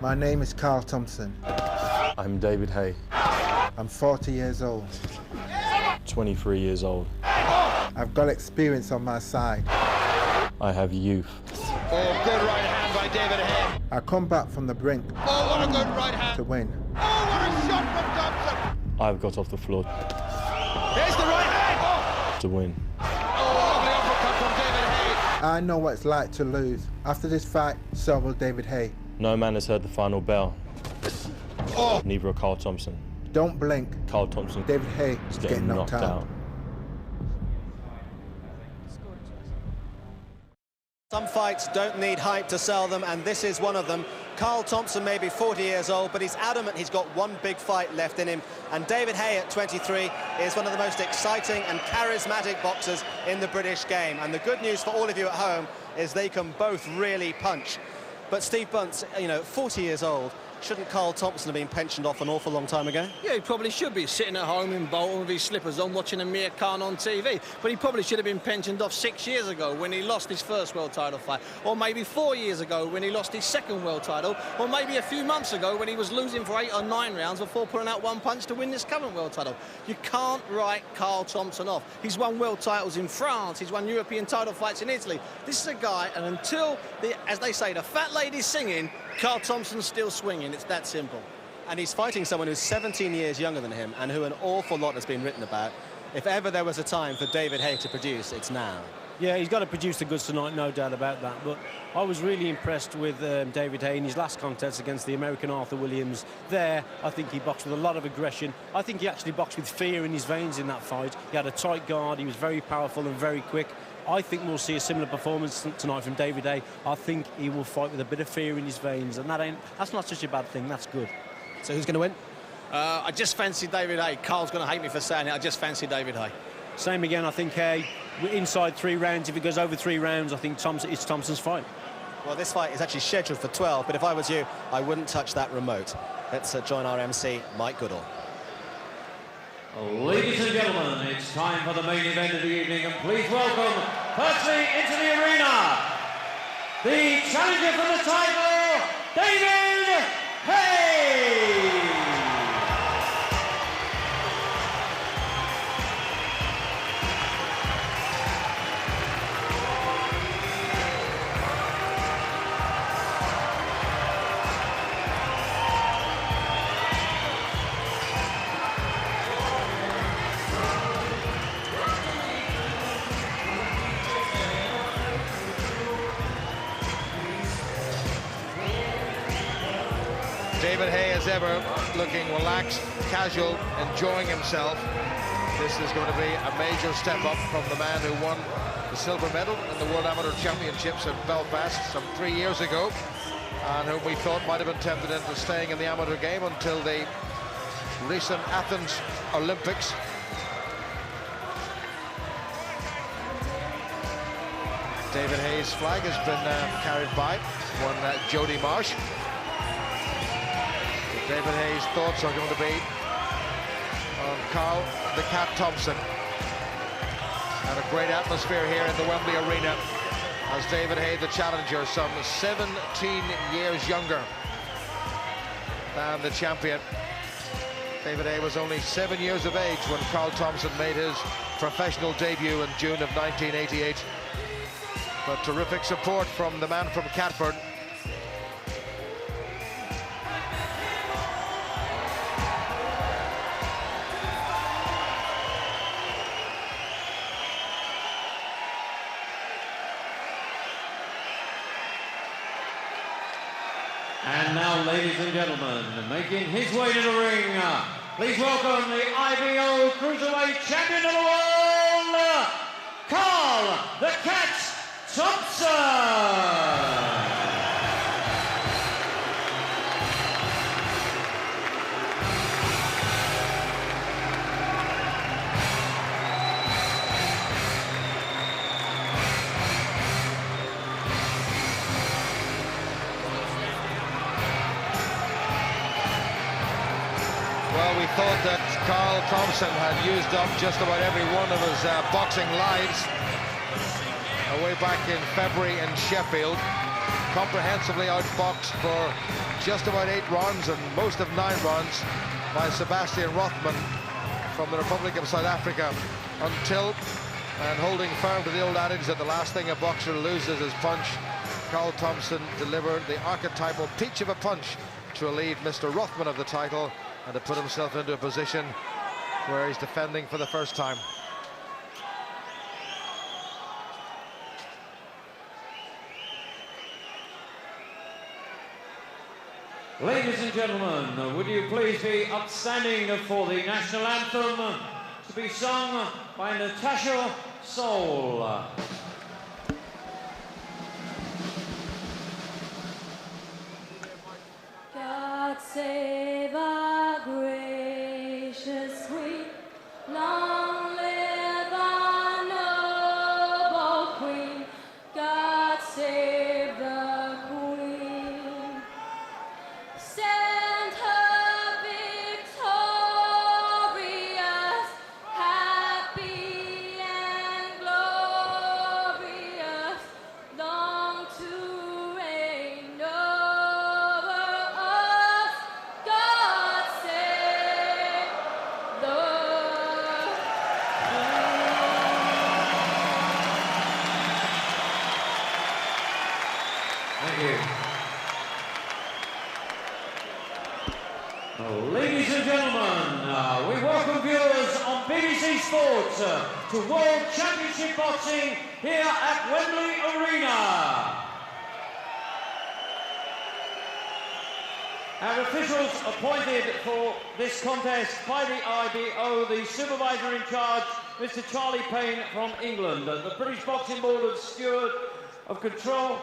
My name is Carl Thompson. I'm David Haye. I'm 40 years old. 23 years old. I've got experience on my side. I have youth. Oh, good right hand by David Haye. I come back from the brink Oh, what a good right hand. to win. Oh, what a shot from Thompson. I've got off the floor There's the right hand. to win. Oh, lovely uppercut from David Haye. I know what it's like to lose. After this fight, so will David Haye. No man has heard the final bell. Oh. Neither will Carl Thompson. Don't blink. Carl Thompson David Haye is getting knocked out. Some fights don't need hype to sell them, and this is one of them. Carl Thompson may be 40 years old, but he's adamant he's got one big fight left in him. And David Haye at 23 is one of the most exciting and charismatic boxers in the British game. And the good news for all of you at home is they can both really punch. But Steve Bunce, you know, 40 years old, shouldn't Carl Thompson have been pensioned off an awful long time ago? Yeah, he probably should be sitting at home in Bolton with his slippers on watching Amir Khan on TV. But he probably should have been pensioned off 6 years ago when he lost his first world title fight. Or maybe 4 years ago when he lost his second world title. Or maybe a few months ago when he was losing for 8 or 9 rounds before pulling out one punch to win this current world title. You can't write Carl Thompson off. He's won world titles in France. He's won European title fights in Italy. This is a guy, and until, as they say, the fat lady's singing, Carl Thompson's still swinging. It's that simple. And he's fighting someone who's 17 years younger than him and who an awful lot has been written about. If ever there was a time for David Haye to produce, it's now. Yeah, he's got to produce the goods tonight, no doubt about that. But I was really impressed with David Haye in his last contest against the American Arthur Williams. There, I think he boxed with a lot of aggression. I think he actually boxed with fear in his veins in that fight. He had a tight guard, he was very powerful and very quick. I think we'll see a similar performance tonight from David Haye. I think he will fight with a bit of fear in his veins, and that's not such a bad thing, that's good. So who's going to win? I just fancy David Haye. Carl's going to hate me for saying it. I just fancy David Haye. Same again, I think Haye, inside 3 rounds. If it goes over 3 rounds, I think it's Thompson's fight. Well, this fight is actually scheduled for 12, but if I was you, I wouldn't touch that remote. Let's join our MC, Mike Goodall. Ladies and gentlemen, it's time for the main event of the evening, and please welcome, firstly into the arena, the challenger for the title, David Haye! David Haye, as ever, looking relaxed, casual, enjoying himself. This is going to be a major step up from the man who won the silver medal in the World Amateur Championships in Belfast some 3 years ago, and whom we thought might have been tempted into staying in the amateur game until the recent Athens Olympics. David Haye's flag has been carried by one Jody Marsh. David Haye's thoughts are going to be on Carl the Cat Thompson. And a great atmosphere here in the Wembley Arena as David Haye, the challenger, some 17 years younger than the champion. David Haye was only 7 years of age when Carl Thompson made his professional debut in June of 1988. But terrific support from the man from Catford. And now, ladies and gentlemen, making his way to the ring, please welcome the IBO Cruiserweight Champion of the World, Carl the Cat Thompson! Well, we thought that Carl Thompson had used up just about every one of his boxing lives. Way back in February in Sheffield. comprehensively outboxed for just about 8 rounds and most of 9 rounds by Sebastian Rothman from the Republic of South Africa, until, and holding firm to the old adage that the last thing a boxer loses is punch, Carl Thompson delivered the archetypal peach of a punch to relieve Mr. Rothman of the title and to put himself into a position where he's defending for the first time. Ladies and gentlemen, would you please be upstanding for the national anthem to be sung by Natasha Soul. God save our gracious Queen, long live our noble Queen. God save the Queen, send her victorious, happy and glorious, long to reign over us. God save the Thank you. Ladies and gentlemen, we welcome viewers on BBC Sports to World Championship Boxing here at Wembley Arena. Our officials appointed for this contest by the IBO, the supervisor in charge, Mr. Charlie Payne from England, the British Boxing Board of Steward of Control,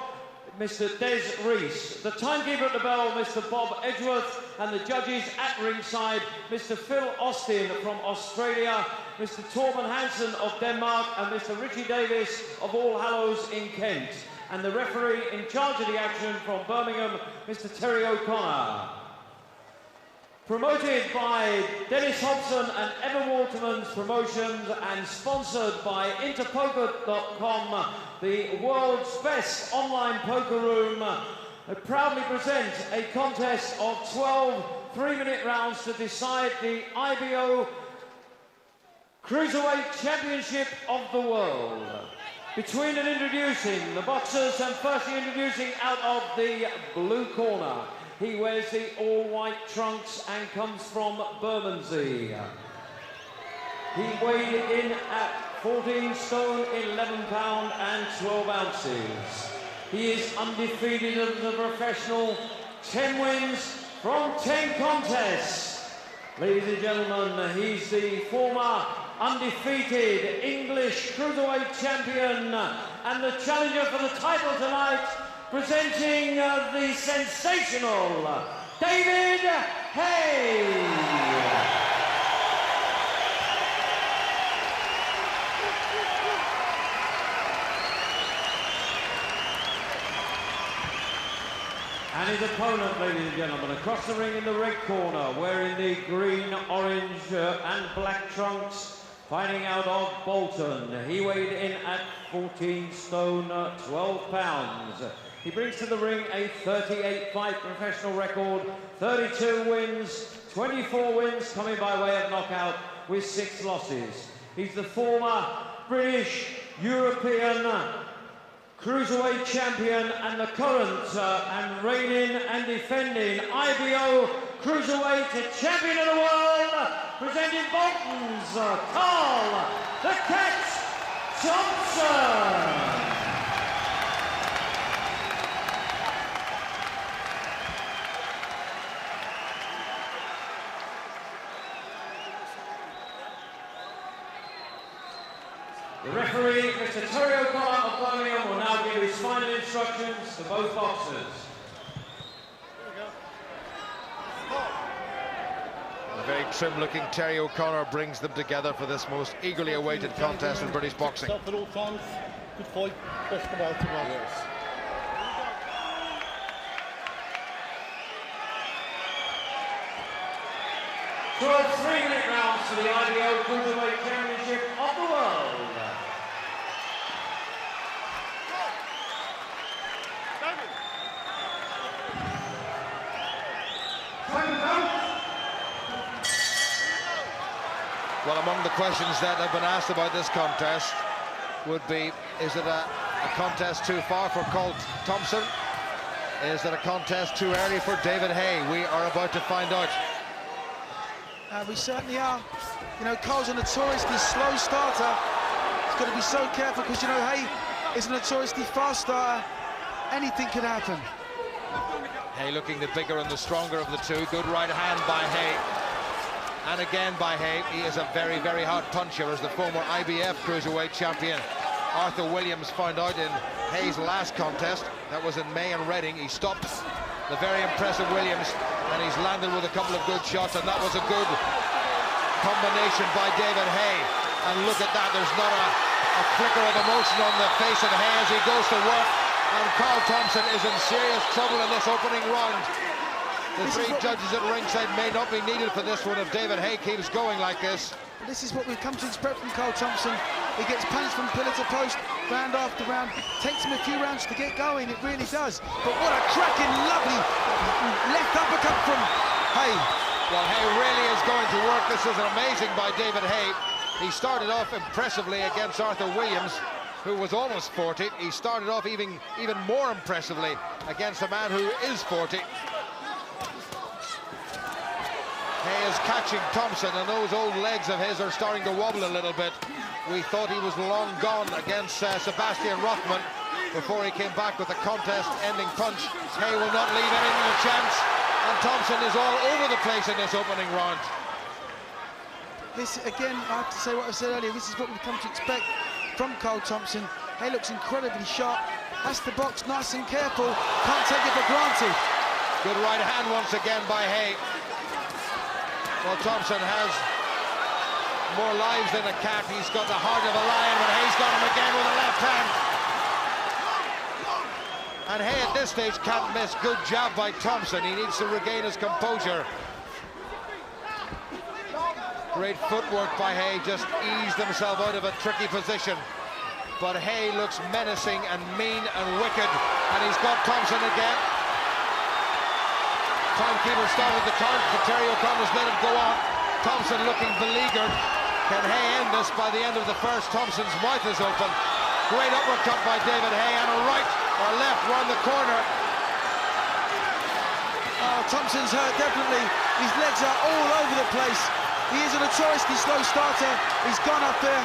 Mr. Des Rees, the timekeeper at the bell, Mr. Bob Edgeworth, and the judges at ringside, Mr. Phil Austin from Australia, Mr. Torben Hansen of Denmark, and Mr. Richie Davis of All Hallows in Kent, and the referee in charge of the action from Birmingham, Mr. Terry O'Connor. Promoted by Dennis Hobson and Evan Waterman's Promotions and sponsored by Interpoker.com, the world's best online poker room, proudly present a contest of 12 3-minute rounds to decide the IBO Cruiserweight Championship of the World. Between and introducing the boxers, and firstly introducing out of the blue corner, he wears the all-white trunks and comes from Bermondsey. He weighed in at 14 stone, 11 pound and 12 ounces. He is undefeated as a professional, 10 wins from 10 contests. Ladies and gentlemen, he's the former undefeated English Cruiserweight champion and the challenger for the title tonight, presenting the sensational David HAYE. And his opponent, ladies and gentlemen, across the ring in the red corner, wearing the green, orange and black trunks, fighting out of Bolton. He weighed in at 14 stone, 12 pounds. He brings to the ring a 38-fight professional record, 32 wins, 24 wins coming by way of knockout with 6 losses. He's the former British, European Cruiserweight champion and the current and reigning and defending IBO Cruiserweight champion of the world, presenting Bolton's Carl the Cat Thompson. The referee, Mr. Terry O'Connor of Birmingham, will now give his final instructions to both boxers. A very trim-looking Terry O'Connor brings them together for this most eagerly awaited contest in British boxing. At all times, good fight, best come out tomorrow. Yes. For 3-minute rounds for the IBO Cruiserweight Championship of the World. Well, among the questions that have been asked about this contest would be, is it a contest too far for Cole Thompson? Is it a contest too early for David Haye? We are about to find out. We certainly are. You know, Cole's a notoriously slow starter. He's got to be so careful because, you know, Haye is a notoriously fast starter. Anything could happen. Haye looking the bigger and the stronger of the two. Good right hand by Haye. And again by Haye. He is a very, very hard puncher, as the former IBF cruiserweight champion Arthur Williams found out in Haye's last contest. That was in May in Reading. He stopped the very impressive Williams, and he's landed with a couple of good shots, and that was a good combination by David Haye. And look at that, there's not a flicker of emotion on the face of Haye as he goes to work, and Carl Thompson is in serious trouble in this opening round. The three judges at ringside may not be needed for this one if David Haye keeps going like this. This is what we've come to expect from Carl Thompson. He gets punched from pillar to post, round after round. Takes him a few rounds to get going, it really does. But what a cracking, lovely left uppercut from Haye. Well, Haye really is going to work. This is amazing by David Haye. He started off impressively against Arthur Williams, who was almost 40. He started off even more impressively against a man who is 40. Haye is catching Thompson, and those old legs of his are starting to wobble a little bit. We thought he was long gone against Sebastian Rothman before he came back with a contest-ending punch. Haye will not leave anything a chance, and Thompson is all over the place in this opening round. This, again, I have to say what I said earlier, this is what we've come to expect from Carl Thompson. Haye looks incredibly sharp, has to box nice and careful, can't take it for granted. Good right hand once again by Haye. Well, Thompson has more lives than a cat. He's got the heart of a lion, but Haye's got him again with a left hand. And Haye at this stage can't miss. Good jab by Thompson. He needs to regain his composure. Great footwork by Haye, just eased himself out of a tricky position. But Haye looks menacing and mean and wicked, and he's got Thompson again. Timekeeper started the count, but Terry O'Connor's let it go on. Thompson looking beleaguered. Can Haye end this by the end of the first? Thompson's mouth is open. Great uppercut by David Haye, and a right or left round the corner. Oh, Thompson's hurt, definitely. His legs are all over the place. He is a notoriously slow starter. He's gone up there.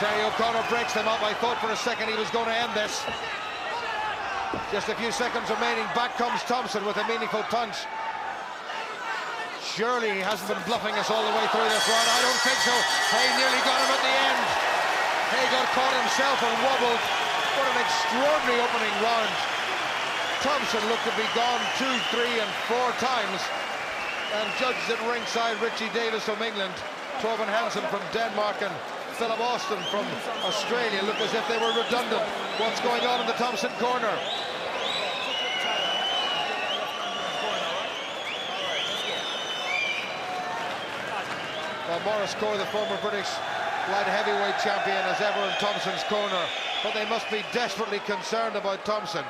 Terry O'Connor breaks them up. I thought for a second he was going to end this. Just a few seconds remaining. Back comes Thompson with a meaningful punch. Surely he hasn't been bluffing us all the way through this round. I don't think so. Haye nearly got him at the end. Haye got caught himself and wobbled. What an extraordinary opening round. Thompson looked to be gone 2, 3, and 4 times. And judges at ringside, Richie Davis from England, Torben Hansen from Denmark, and Philip Austin from Australia look as if they were redundant. What's going on in the Thompson corner? Well, Maurice Corr, the former British light heavyweight champion, is ever in Thompson's corner, but they must be desperately concerned about Thompson.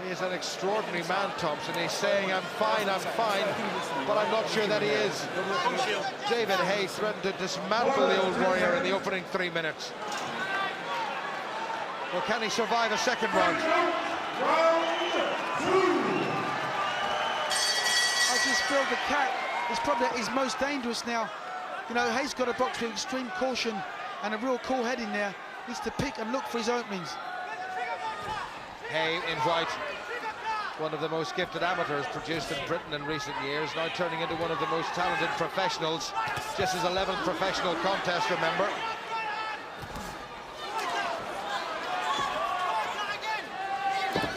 He is an extraordinary man, Thompson. He's saying, I'm fine, but I'm not sure that he is. David Haye threatened to dismantle the old warrior in the opening 3 minutes. Well, can he survive a second round? I just feel the cat is probably at his most dangerous now. You know, Haye's got to box with extreme caution and a real cool head in there. He needs to pick and look for his openings. Haye in white, one of the most gifted amateurs produced in Britain in recent years, now turning into one of the most talented professionals. Just his 11th professional contest, remember.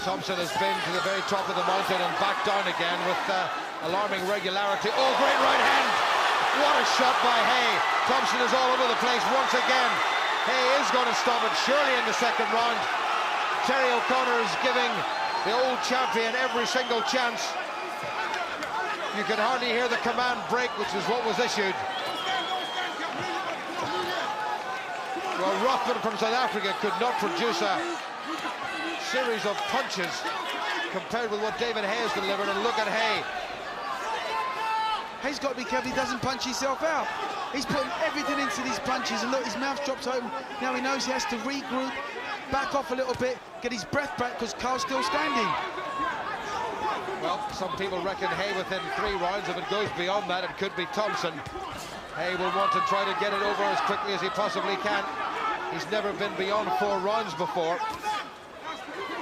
Thompson has been to the very top of the mountain and back down again with alarming regularity. Oh, great right hand! What a shot by Haye. Thompson is all over the place once again. Haye is going to stop it surely in the second round. Terry O'Connor is giving the old champion every single chance. You can hardly hear the command break, which is what was issued. Well, Rothman from South Africa could not produce a series of punches compared with what David Hay has delivered, and look at Hay. Hay's got to be careful he doesn't punch himself out. He's putting everything into these punches, and look, his mouth drops open. Now he knows he has to regroup, back off a little bit, get his breath back, because Carl's still standing. Well, some people reckon Hay within 3 rounds. If it goes beyond that, it could be Thompson. Hay will want to try to get it over as quickly as he possibly can. He's never been beyond 4 rounds before.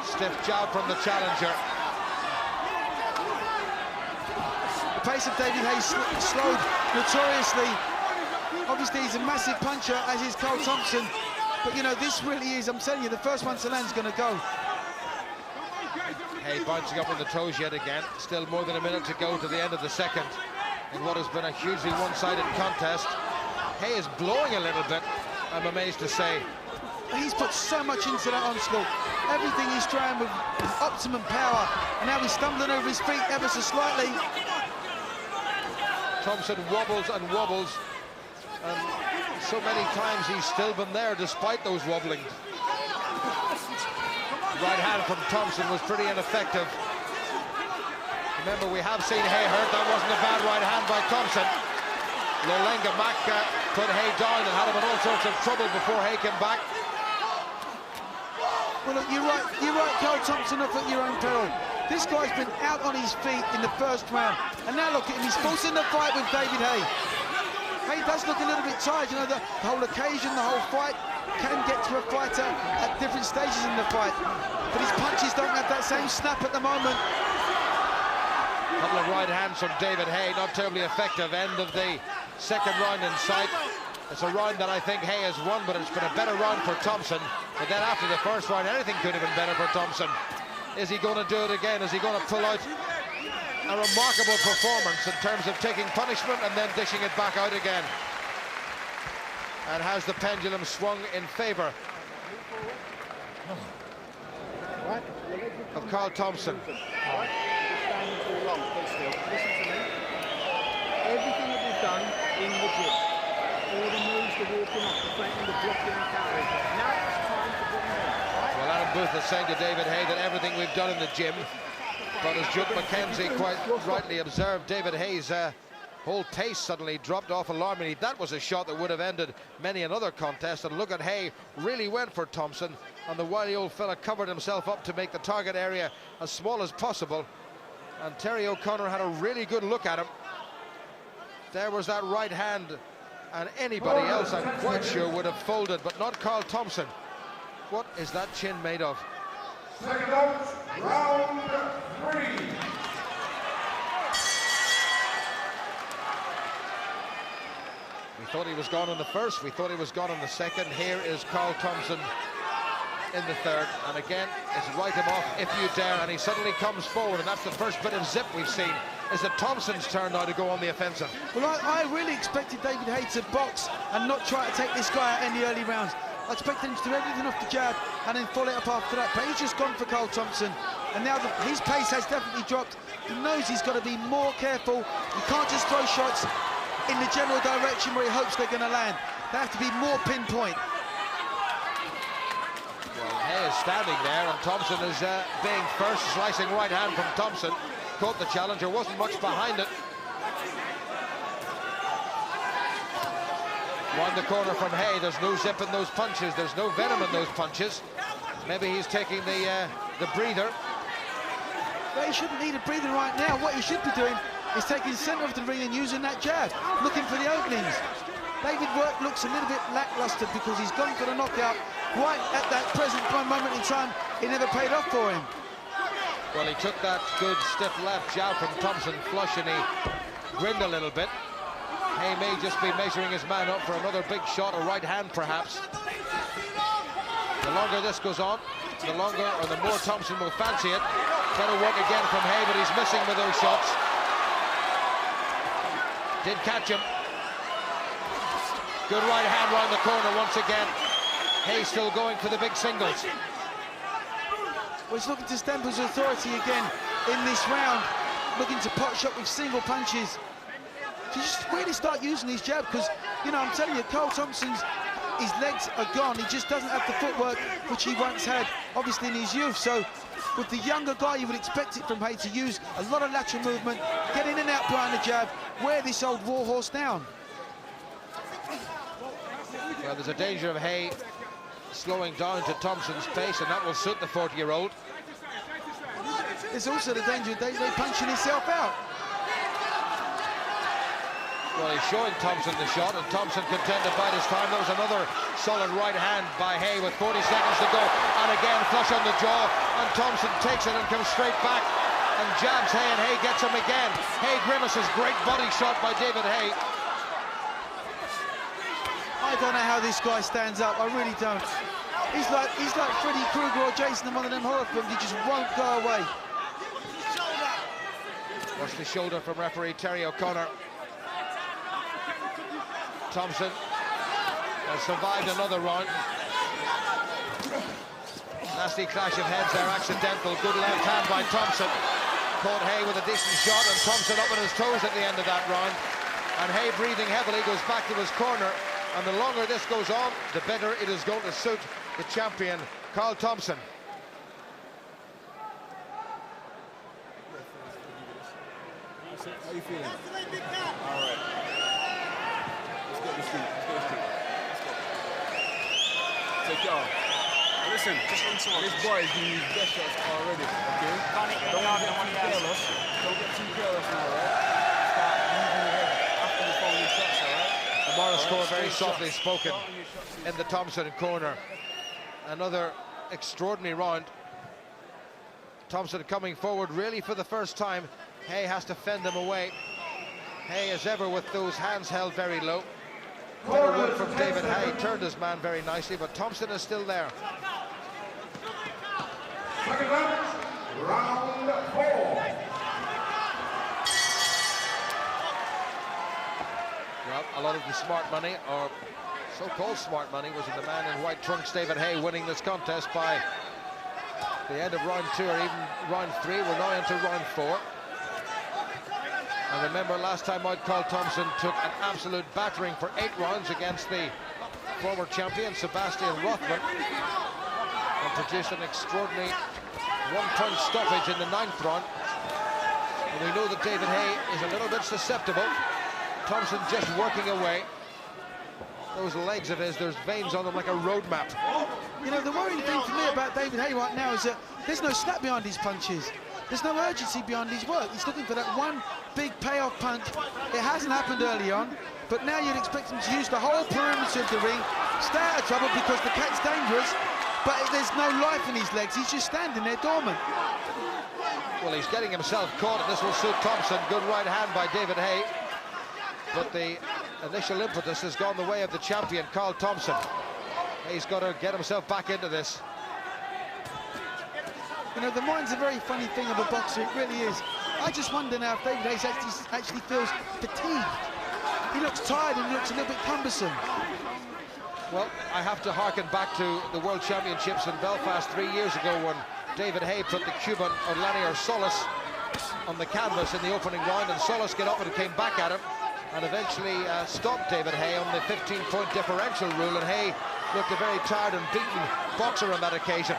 Stiff jab from the challenger. The pace of David Hay slowed notoriously. Obviously, he's a massive puncher, as is Carl Thompson. But, you know, this really is, I'm telling you, the first one to land is going to go. Hay bouncing up on the toes yet again. Still more than a minute to go to the end of the second in what has been a hugely one-sided contest. Hay is blowing a little bit, I'm amazed to say. He's put so much into that onslaught. Everything he's trying with optimum power, and now he's stumbling over his feet ever so slightly. Thompson wobbles and wobbles, and so many times he's still been there despite those wobblings. Right hand from Thompson was pretty ineffective. Remember, we have seen Hay hurt. That wasn't a bad right hand by Thompson. Lolenga Mack put Hay down and had him in all sorts of trouble before Hay came back. Well, look, you're right, Carl Thompson, up at your own peril. This guy's been out on his feet in the first round, and now look at him, he's forcing the fight with David Hay. Hay does look a little bit tired, you know, the whole occasion, the whole fight can get to a fighter at different stages in the fight, but his punches don't have that same snap at the moment. A couple of right hands from David Hay, not terribly effective. End of the second round in sight. It's a round that I think Hay has won, but it's been a better round for Thompson. But then after the first round, anything could have been better for Thompson. Is he going to do it again? Is he going to pull out a remarkable performance in terms of taking punishment and then dishing it back out again? And has the pendulum swung in favour of Carl Thompson? Everything that we've done in the gym, all the moves, the walking off, the flanking, the blocking and carrying. Now it's time to bring them in. Well, Adam Booth is saying to David Hay that everything we've done in the gym, but as Jude McKenzie quite rightly observed, David Hay's whole pace suddenly dropped off alarmingly. That was a shot that would have ended many another contest, and look at Hay, really went for Thompson, and the wily old fella covered himself up to make the target area as small as possible, and Terry O'Connor had a really good look at him. There was that right hand, and anybody else, I'm quite sure, would have folded, but not Carl Thompson. What is that chin made of? Second out, round 3. We thought he was gone in the first, we thought he was gone in the second. Here is Carl Thompson in the third, and again, it's write him off if you dare, and he suddenly comes forward, and that's the first bit of zip we've seen. Is it Thompson's turn now to go on the offensive? Well, I really expected David Hay to box and not try to take this guy out in the early rounds. I expected him to do everything off the jab and then follow it up after that, but he's just gone for Carl Thompson, and now his pace has definitely dropped. He knows he's got to be more careful. He can't just throw shots in the general direction where he hopes they're going to land. They have to be more pinpoint. Well, Hay is standing there, and Thompson is being first, slicing right hand from Thompson. Caught the challenger, wasn't much behind it. Round the corner from Hay, there's no zip in those punches, there's no venom in those punches. Maybe he's taking the breather. Well, he shouldn't need a breather right now. What he should be doing is taking the centre of the ring and using that jab, looking for the openings. David looks a little bit lacklustre because he's gone for the knockout right at that present moment in time. It never paid off for him. Well, he took that good stiff left jab from Thompson flush, and he grinned a little bit. Hay may just be measuring his man up for another big shot, a right hand perhaps. The longer this goes on, the longer or the more Thompson will fancy it. Better work again from Hay, but he's missing with those shots. Did catch him. Good right hand round the corner once again. Hay still going for the big singles. Well, he's looking to stamp his authority again in this round, looking to pot shot with single punches. To just really start using his jab, because, you know, I'm telling you, Carl Thompson's his legs are gone. He just doesn't have the footwork which he once had, obviously in his youth. So with the younger guy, you would expect it from HAYE to use a lot of lateral movement, get in and out behind the jab, wear this old warhorse down. Well, there's a danger of HAYE slowing down to Thompson's pace, and that will suit the 40-year-old. There's also the danger of David punching himself out. Well, he's showing Thompson the shot, and Thompson content to bide his time. That was another solid right hand by HAYE with 40 seconds to go. And again, flush on the jaw, and Thompson takes it and comes straight back and jabs HAYE, and HAYE gets him again. HAYE grimaces, great body shot by David HAYE. I don't know how this guy stands up, I really don't. He's like Freddy Krueger or Jason in one of them horror films. He just won't go away. Watch the shoulder from referee Terry O'Connor. Thompson has survived another round. Nasty clash of heads there, accidental. Good left hand by Thompson. Caught HAYE with a decent shot, and Thompson up on his toes at the end of that round. And HAYE, breathing heavily, goes back to his corner. And the longer this goes on, the better it is going to suit the champion, Carl Thompson. How you feeling? All right. Let's get this thing. Let's go. Take it off. Listen, this boy is doing his best shots already, okay? Don't get too careless. Don't get too careless now, right? Start moving your head after the following shots, all right? The Morris score very softly spoken in the Thompson corner. Another extraordinary round. Thompson coming forward really for the first time. HAYE has to fend him away. HAYE, as ever, with those hands held very low. Better work from David HAYE, turned his man very nicely, but Thompson is still there. Second round, round 4. Well, a lot of the smart money, or so-called smart money, was in the man in white trunks, David HAYE, winning this contest by the end of round 2 or even round 3. We're now into round 4. And remember, last time out, Carl Thompson took an absolute battering for 8 rounds against the former champion, Sebastian Rothman, and produced an extraordinary one-punch stoppage in the 9th round. And we know that David HAYE is a little bit susceptible. Thompson just working away. Those legs of his, there's veins on them like a road map. You know, the worrying thing for me about David HAYE right now is that there's no snap behind his punches. There's no urgency behind his work. He's looking for that one big payoff punch. It hasn't happened early on, but now you'd expect him to use the whole perimeter of the ring, stay out of trouble because the cat's dangerous, but there's no life in his legs. He's just standing there dormant. Well, he's getting himself caught, and this will suit Thompson. Good right hand by David HAYE. But the initial impetus has gone the way of the champion, Carl Thompson. He's got to get himself back into this. You know, the mind's a very funny thing of a boxer, it really is. I just wonder now if David HAYE actually feels fatigued. He looks tired and looks a little bit cumbersome. Well, I have to harken back to the World Championships in Belfast 3 years ago when David HAYE put the Cuban Orlanier Solis on the canvas in the opening round, and Solis got up and came back at him and eventually stopped David HAYE on the 15-point differential rule, and HAYE looked a very tired and beaten boxer on that occasion.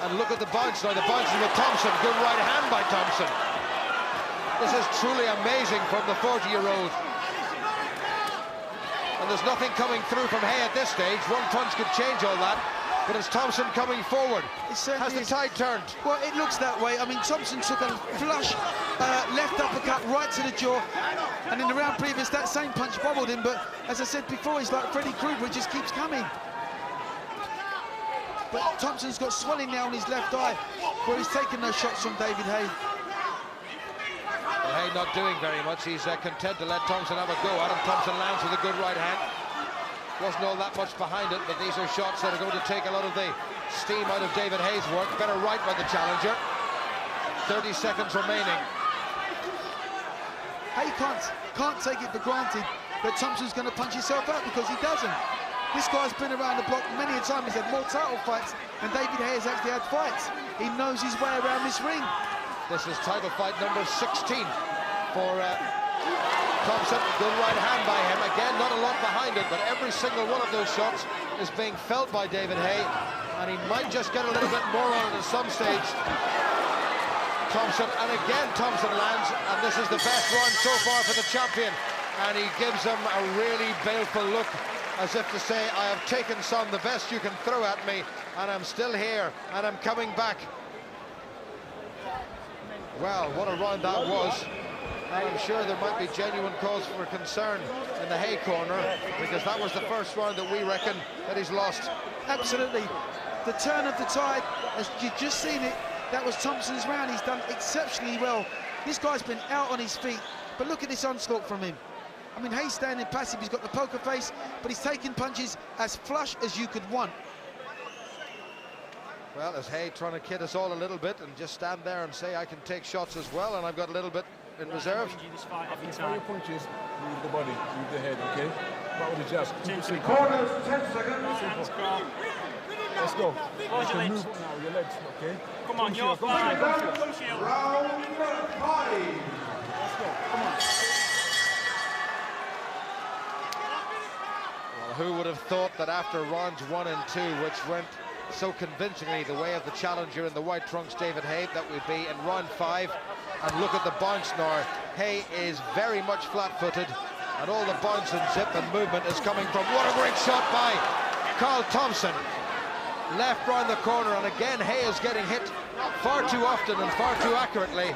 And look at the bounce now, the bounce is with Thompson. Good right hand by Thompson. This is truly amazing from the 40-year-old. And there's nothing coming through from HAYE at this stage. One punch could change all that, but it's Thompson coming forward. Has the tide turned? Well, it looks that way. I mean, Thompson took a flush left uppercut right to the jaw, and in the round previous, that same punch bobbled him, but as I said before, he's like Freddy Krueger, he just keeps coming. But Thompson's got swelling now on his left eye, where he's taking those shots from David HAYE. Well, HAYE not doing very much. He's content to let Thompson have a go at him. Thompson lands with a good right hand. Wasn't all that much behind it, but these are shots that are going to take a lot of the steam out of David HAYE's work. Better right by the challenger. 30 seconds remaining. HAYE can't take it for granted that Thompson's going to punch himself out, because he doesn't. This guy's been around the block many a time. He's had more title fights, and David HAYE has actually had fights. He knows his way around this ring. This is title fight number 16 for Thompson, good right hand by him. Again, not a lot behind it, but every single one of those shots is being felt by David Haye, and he might just get a little bit more on it at some stage. Thompson, and again Thompson lands, and this is the best run so far for the champion, and he gives him a really baleful look, as if to say, I have taken some, the best you can throw at me, and I'm still here, and I'm coming back. Well, what a round that was. And I'm sure there might be genuine cause for concern in the Haye corner, because that was the first round that we reckon that he's lost. Absolutely. The turn of the tide, as you've just seen it, that was Thompson's round. He's done exceptionally well. This guy's been out on his feet, but look at this onslaught from him. I mean, Haye's standing passive, he's got the poker face, but he's taking punches as flush as you could want. Well, as Haye trying to kid us all a little bit and just stand there and say, I can take shots as well, and I've got a little bit in reserve. Before your punches, move the body, move the head, okay? That was just. Corners, 10 seconds. Let's go. You can move now, your legs, okay? Come on, you're fine. Round 5. Let's go, come on. Well, who would have thought that after rounds 1 and 2, which went so convincingly the way of the challenger in the white trunks, David Haye, that we'd be in round 5. And look at the bounce now. Haye is very much flat-footed, and all the bounce and zip and movement is coming from, what a great shot by Carl Thompson. Left round the corner, and again Haye is getting hit far too often and far too accurately.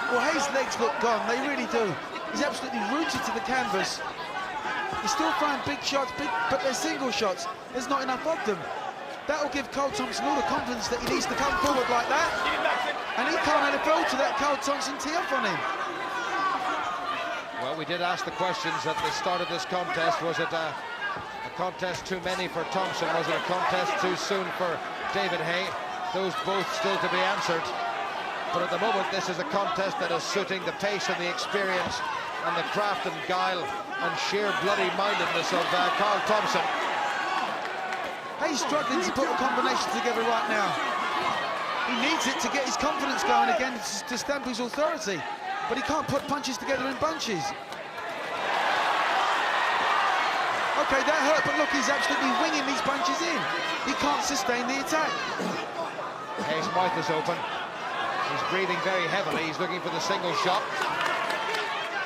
Well, Haye's legs look gone, they really do. He's absolutely rooted to the canvas. He's still throwing big shots, but they're single shots. There's not enough of them. That'll give Carl Thompson all the confidence that he needs to come forward like that. And he can't NFL to that Carl Thompson tee up on him. Well, we did ask the questions at the start of this contest. Was it a contest too many for Thompson? Was it a contest too soon for David Haye? Those both still to be answered. But at the moment, this is a contest that is suiting the pace and the experience and the craft and guile and sheer bloody-mindedness of Carl Thompson. Haye's struggling to put a combination together right now. He needs it to get his confidence going again, to stamp his authority. But he can't put punches together in bunches. Okay, that hurt, but look, he's absolutely winging these punches in. He can't sustain the attack. Haye's mouth is open. He's breathing very heavily. He's looking for the single shot.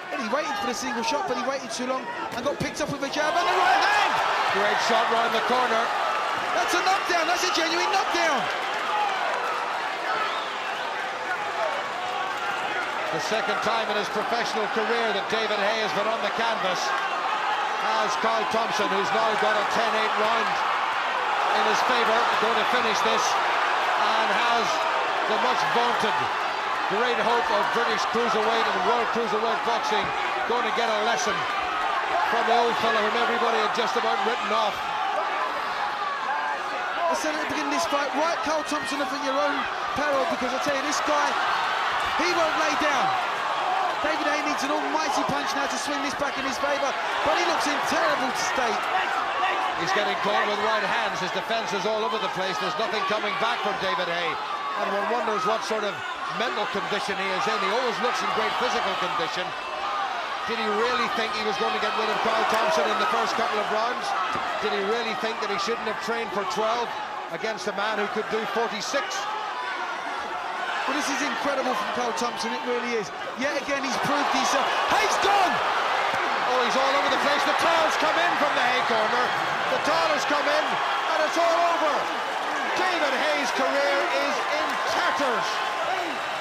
And he waited for the single shot, but he waited too long and got picked up with a jab and the right hand. Great shot round the corner. That's a knockdown. That's a genuine knockdown. The second time in his professional career that David Haye has been on the canvas, as Carl Thompson, who's now got a 10-8 round in his favour, going to finish this, and has the much vaunted great hope of British cruiserweight and world cruiserweight boxing going to get a lesson from the old fella whom everybody had just about written off. I said at the beginning of this fight, right, Carl Thompson, up at your own peril, because I tell you, this guy, he won't lay down. David Haye needs an almighty punch now to swing this back in his favour, but he looks in terrible state. He's getting caught with right hands. His defence is all over the place. There's nothing coming back from David Haye, and one wonders what sort of mental condition he is in. He always looks in great physical condition. Did he really think he was going to get rid of Carl Thompson in the first couple of rounds? Did he really think that he shouldn't have trained for 12 against a man who could do 46? Well, this is incredible from Carl Thompson, it really is. Yet again, he's proved himself. Haye's gone! Oh, he's all over the place. The towel's come in from the Haye corner. The towel has come in, and it's all over. David Haye's career is in tatters.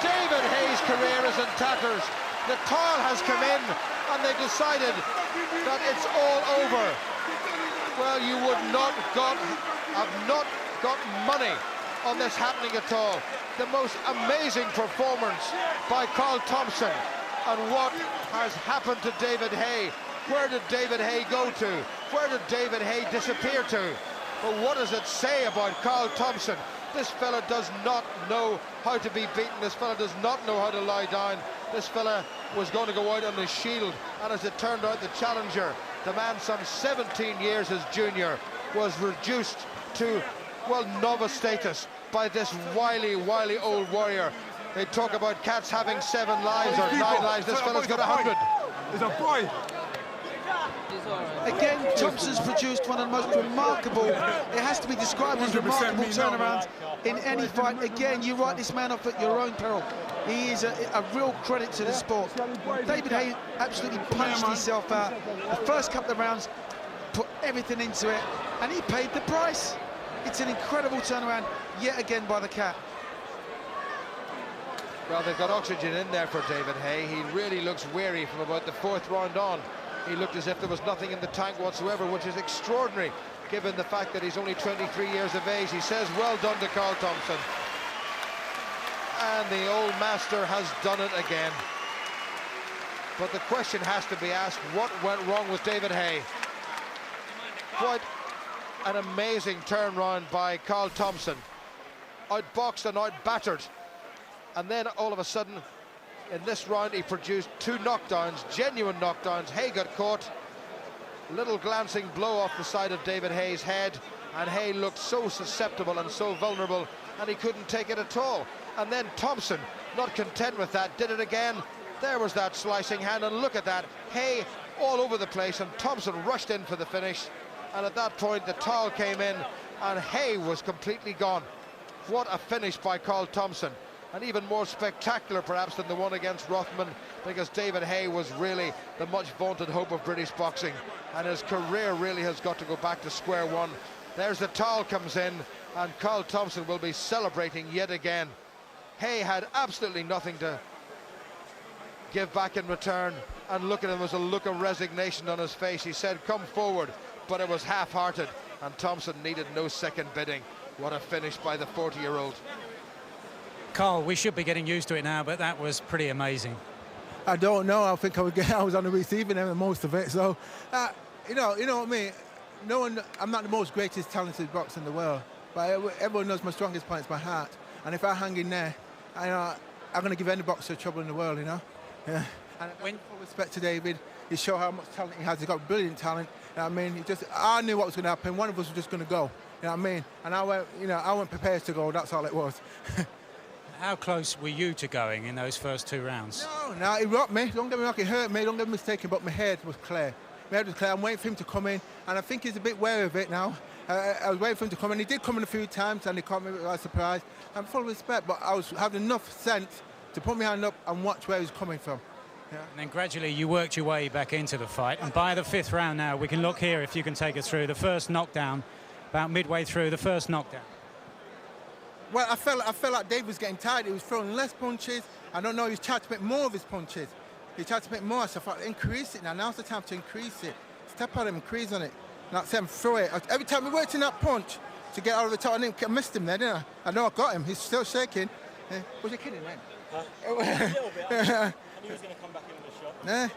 David Haye's career is in tatters. The towel has come in, and they decided that it's all over. Well, you would have not got money on this happening at all. The most amazing performance by Carl Thompson. And what has happened to David Haye? Where did David Haye go to? Where did David Haye disappear to? But what does it say about Carl Thompson? This fella does not know how to be beaten. This fella does not know how to lie down. This fella was going to go out on his shield, and as it turned out, the challenger, the man some 17 years his junior, was reduced to, well, novice status by this wily old warrior. They talk about cats having 7 lives or 9 lives. This fella's got 100. He's a boy. Again, Thompson's produced one of the most remarkable, it has to be described as remarkable turnarounds in any fight. Again, you write this man off at your own peril. He is a real credit to the sport. David Haye absolutely punched himself out. The first couple of rounds, put everything into it, and he paid the price. It's an incredible turnaround, yet again, by the cat. Well, they've got oxygen in there for David Haye. He really looks weary from about the 4th round on. He looked as if there was nothing in the tank whatsoever, which is extraordinary, given the fact that he's only 23 years of age. He says, well done to Carl Thompson. And the old master has done it again. But the question has to be asked, what went wrong with David Haye? Quite an amazing turnaround by Carl Thompson. Outboxed and outbattered. And then all of a sudden, in this round, he produced 2 knockdowns, genuine knockdowns. Haye got caught. Little glancing blow off the side of David Haye's head, and Haye looked so susceptible and so vulnerable, and he couldn't take it at all. And then Thompson, not content with that, did it again. There was that slicing hand, and look at that. Haye all over the place, and Thompson rushed in for the finish. And at that point, the towel came in, and Haye was completely gone. What a finish by Carl Thompson. And even more spectacular, perhaps, than the one against Rothman, because David Haye was really the much vaunted hope of British boxing, and his career really has got to go back to square one. There's the towel comes in, and Carl Thompson will be celebrating yet again. Haye had absolutely nothing to give back in return, and look at him, there's a look of resignation on his face. He said, come forward, but it was half-hearted, and Thompson needed no second bidding. What a finish by the 40-year-old. Carl, we should be getting used to it now, but that was pretty amazing. I don't know. I think I was on the receiving end of most of it. So, you know what I mean. No one. I'm not the most greatest talented boxer in the world, but everyone knows my strongest point is my heart. And if I hang in there, I'm going to give any boxer trouble in the world. You know. Yeah. And when full respect to David, he showed how much talent he has. He's got brilliant talent. You know what I mean? I knew what was going to happen. One of us was just going to go. You know what I mean? And I went prepared to go. That's all it was. How close were you to going in those first 2 rounds? No, he rocked me. Don't get me wrong, it hurt me. Don't get me mistaken, but my head was clear. My head was clear. I'm waiting for him to come in, and I think he's a bit wary of it now. I was waiting for him to come in. He did come in a few times, and he caught me by surprise. I'm full of respect, but I was having enough sense to put my hand up and watch where he was coming from. Yeah. And then gradually you worked your way back into the fight, and by the 5th round now, we can look here if you can take us through the first knockdown, about midway through the first knockdown. Well, I felt like Dave was getting tired. He was throwing less punches. I don't know, he was trying to make more of his punches. He tried to make more, so I thought, increase it now. Now's the time to increase it. Step on him, increase on it. Not say, throw it. Every time we worked in that punch to get out of the top, I missed him there, didn't I? I know I got him. He's still shaking. Was you kidding, man? Huh? A little bit. I knew he was going to come back in with a shot. Yeah.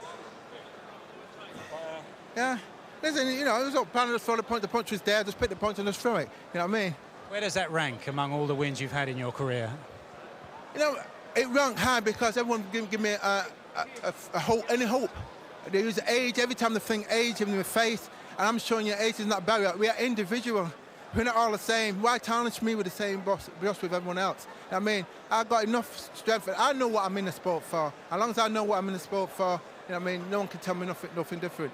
Yeah. Listen, you know, it was all planning to throw the punch. The punch was there. Just pick the punch and just throw it. You know what I mean? Where does that rank among all the wins you've had in your career? You know, it ranked high because everyone give me a hope, any hope. They use age. Every time they think age in my face, and I'm showing you age is not a barrier. We are individual. We're not all the same. Why tarnish me with the same brush with everyone else? I mean, I've got enough strength. I know what I'm in the sport for. As long as I know what I'm in the sport for, you know what I mean, no one can tell me nothing different.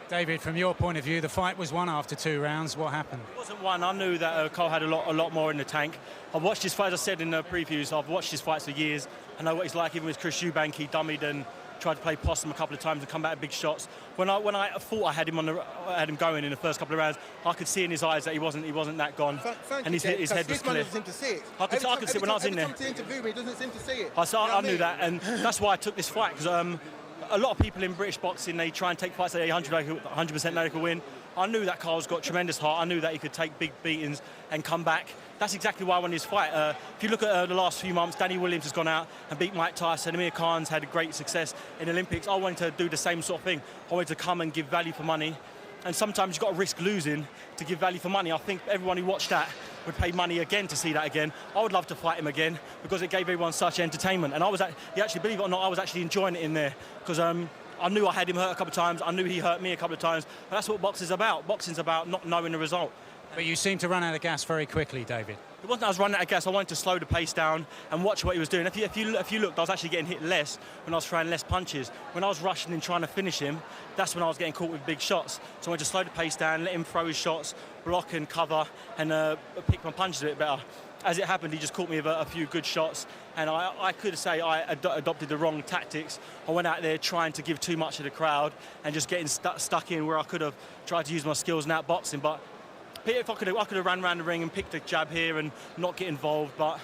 David, from your point of view, the fight was won after 2 rounds. What happened? It wasn't one. I knew that Carl had a lot more in the tank. I've watched his fights, as I said in the previews, I've watched his fights for years. I know what he's like. Even with Chris Eubank, he dummied and tried to play possum a couple of times and come back with big shots. When I thought I had him going in the first couple of rounds, I could see in his eyes that he wasn't that gone. And his head was clear. Doesn't seem to see it. I could see it when I was in there. To interview me, he doesn't seem to see it. I knew that, and that's why I took this fight, because a lot of people in British boxing, they try and take fights that 100% know they could win. I knew that Carl's got tremendous heart. I knew that he could take big beatings and come back. That's exactly why I won this fight. If you look at the last few months, Danny Williams has gone out and beat Mike Tyson. Amir Khan's had a great success in the Olympics. I wanted to do the same sort of thing. I wanted to come and give value for money. And sometimes you've got to risk losing to give value for money. I think everyone who watched that would pay money again to see that again. I would love to fight him again because it gave everyone such entertainment. And you actually, believe it or not, I was actually enjoying it in there because I knew I had him hurt a couple of times. I knew he hurt me a couple of times. But that's what boxing's about. Boxing's about not knowing the result. But you seem to run out of gas very quickly, David. It wasn't that I was running out of gas. I wanted to slow the pace down and watch what he was doing. If you looked, I was actually getting hit less when I was throwing less punches. When I was rushing and trying to finish him, that's when I was getting caught with big shots. So I wanted to slow the pace down, let him throw his shots, block and cover, and pick my punches a bit better. As it happened, he just caught me with a few good shots, and I could say I adopted the wrong tactics. I went out there trying to give too much to the crowd and just getting stuck in where I could have tried to use my skills in outboxing. But if I could have ran around the ring and picked a jab here and not get involved, but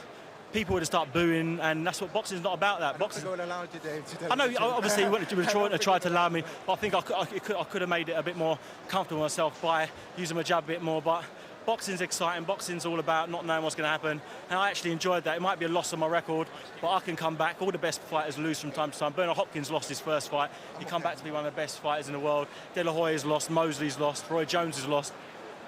people would have started booing, and that's what boxing's not about. That boxing. I know, obviously, he was trying to allow me, but I think I could have made it a bit more comfortable myself by using my jab a bit more. But boxing's exciting. Boxing's all about not knowing what's going to happen, and I actually enjoyed that. It might be a loss on my record, but I can come back. All the best fighters lose from time to time. Bernard Hopkins lost his first fight. He come back to be one of the best fighters in the world. De La Hoya's lost. Mosley's lost. Roy Jones has lost.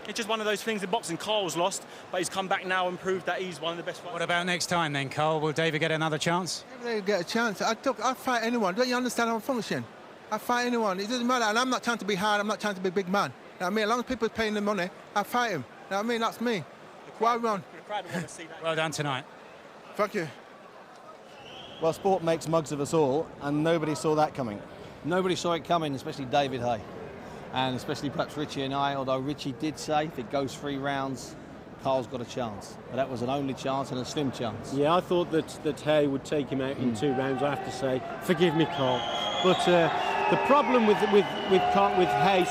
It's just one of those things in boxing. Carl's lost, but he's come back now and proved that he's one of the best fighters. What about next time then, Carl? Will David get another chance? They get a chance. I fight anyone. Don't you understand how I function? I fight anyone. It doesn't matter. And I'm not trying to be hard. I'm not trying to be a big man. You know what I mean? As long as people are paying the money, I fight him. You know what I mean? That's me. Why run? The crowd will want to see that. Well done tonight. Thank you. Well, sport makes mugs of us all, and nobody saw that coming. Nobody saw it coming, especially David Haye. And especially perhaps Richie and I, although Richie did say if it goes 3 rounds, Carl's got a chance. But that was an only chance and a slim chance. Yeah, I thought that Haye would take him out in 2 rounds, I have to say. Forgive me, Carl. But the problem with Haye,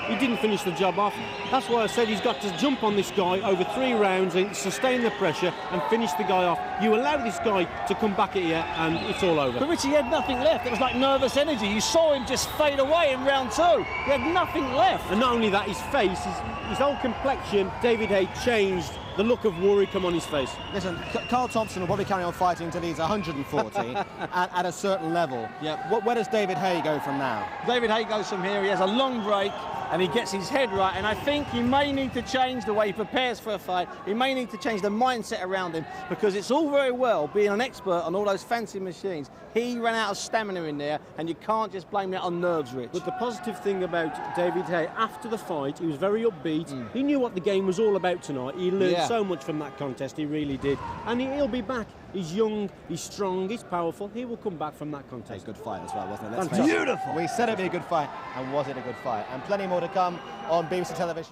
he didn't finish the job off. That's why I said he's got to jump on this guy over 3 rounds and sustain the pressure and finish the guy off. You allow this guy to come back at you and it's all over. But Richie had nothing left. It was like nervous energy. You saw him just fade away in round 2. He had nothing left. And not only that, his face, his whole complexion, David Haye changed. The look of worry come on his face. Listen, Carl Thompson will probably carry on fighting until he's 140 at a certain level. Yep. Where does David Haye go from now? David Haye goes from here. He has a long break and he gets his head right. And I think he may need to change the way he prepares for a fight. He may need to change the mindset around him, because it's all very well being an expert on all those fancy machines. He ran out of stamina in there, and you can't just blame that on nerves, Rich. But the positive thing about David Haye, after the fight, he was very upbeat. He knew what the game was all about tonight. He learned so much from that contest, he really did. And he'll be back. He's young, he's strong, he's powerful. He will come back from that contest. A good fight as well, wasn't it? Fantastic. Beautiful. We said it'd be a good fight, and was it a good fight? And plenty more to come on BBC Television.